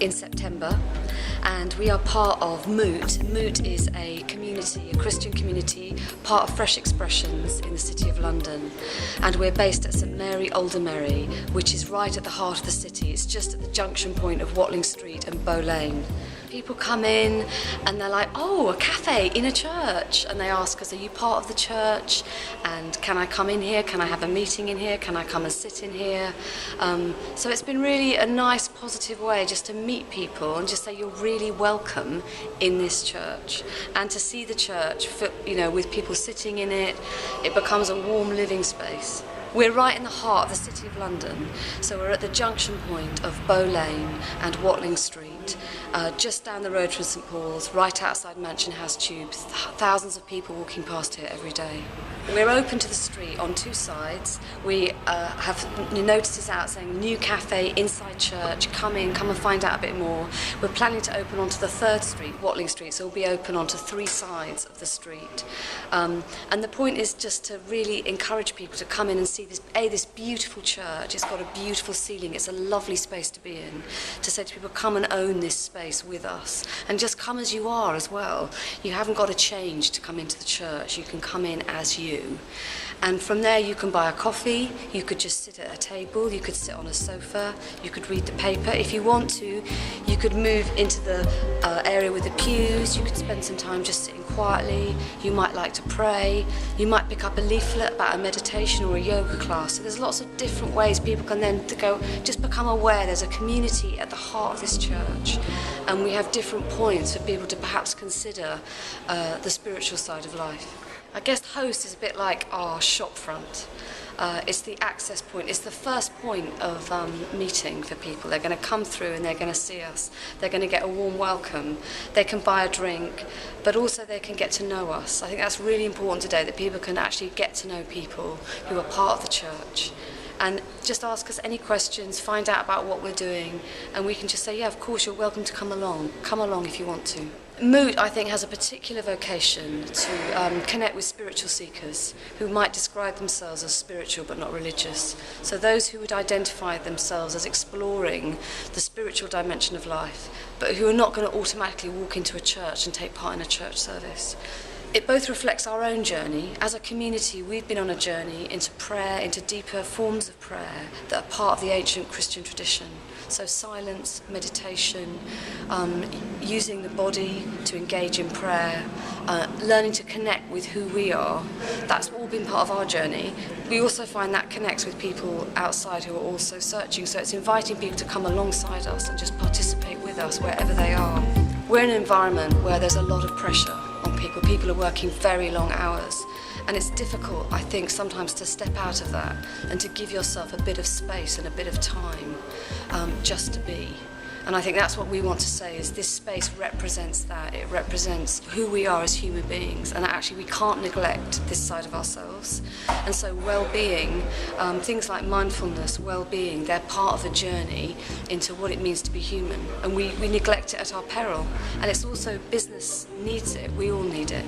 in September, and we are part of Moot. Moot is a community, a Christian community, part of Fresh Expressions in the City of London, and we're based at St Mary Aldermary, which is right at the heart of the city. It's just at the junction point of Watling Street and Bow Lane. People come in and they're like, oh, a cafe in a church, and they ask us, are you part of the church, and can I come in here, can I have a meeting in here, can I come and sit in here? So it's been really a nice positive way just to meet people and just say you're really welcome in this church, and to see the church, with people sitting in it, it becomes a warm living space. We're right in the heart of the City of London, so we're at the junction point of Bow Lane and Watling Street, just down the road from St Paul's, right outside Mansion House Tube. Thousands of people walking past here every day. We're open to the street on two sides. We have notices out saying new cafe inside church, come in, come and find out a bit more. We're planning to open onto the 3rd Street, Watling Street, so we'll be open onto 3 sides of the street. And the point is just to really encourage people to come in and see this beautiful church. It's got a beautiful ceiling, it's a lovely space to be in. To say to people, come and own this space with us, and just come as you are as well. You haven't got to change to come into the church, you can come in as you. And from there you can buy a coffee, you could just sit at a table, you could sit on a sofa, you could read the paper. If you want to, you could move into the area with the pews, you could spend some time just sitting quietly, you might like to pray, you might pick up a leaflet about a meditation or a yoga class. So there's lots of different ways people can then just become aware there's a community at the heart of this church, and we have different points for people to perhaps consider the spiritual side of life. I guess Host is a bit like our shop front. It's the access point, it's the first point of meeting for people. They're going to come through and they're going to see us. They're going to get a warm welcome. They can buy a drink, but also they can get to know us. I think that's really important today, that people can actually get to know people who are part of the church. And just ask us any questions, find out about what we're doing, and we can just say, yeah, of course, you're welcome to come along. Come along if you want to. Moot, I think, has a particular vocation to connect with spiritual seekers who might describe themselves as spiritual but not religious. So those who would identify themselves as exploring the spiritual dimension of life, but who are not going to automatically walk into a church and take part in a church service. It both reflects our own journey. As a community, we've been on a journey into prayer, into deeper forms of prayer that are part of the ancient Christian tradition. So silence, meditation, using the body to engage in prayer, learning to connect with who we are. That's all been part of our journey. We also find that connects with people outside who are also searching. So it's inviting people to come alongside us and just participate with us wherever they are. We're in an environment where there's a lot of pressure on people. People are working very long hours, and it's difficult, I think, sometimes to step out of that and to give yourself a bit of space and a bit of time just to be. And I think that's what we want to say, is this space represents that. It represents who we are as human beings, and actually we can't neglect this side of ourselves. And so well-being, things like mindfulness, well-being, they're part of a journey into what it means to be human. And we neglect it at our peril. And it's also, business needs it, we all need it.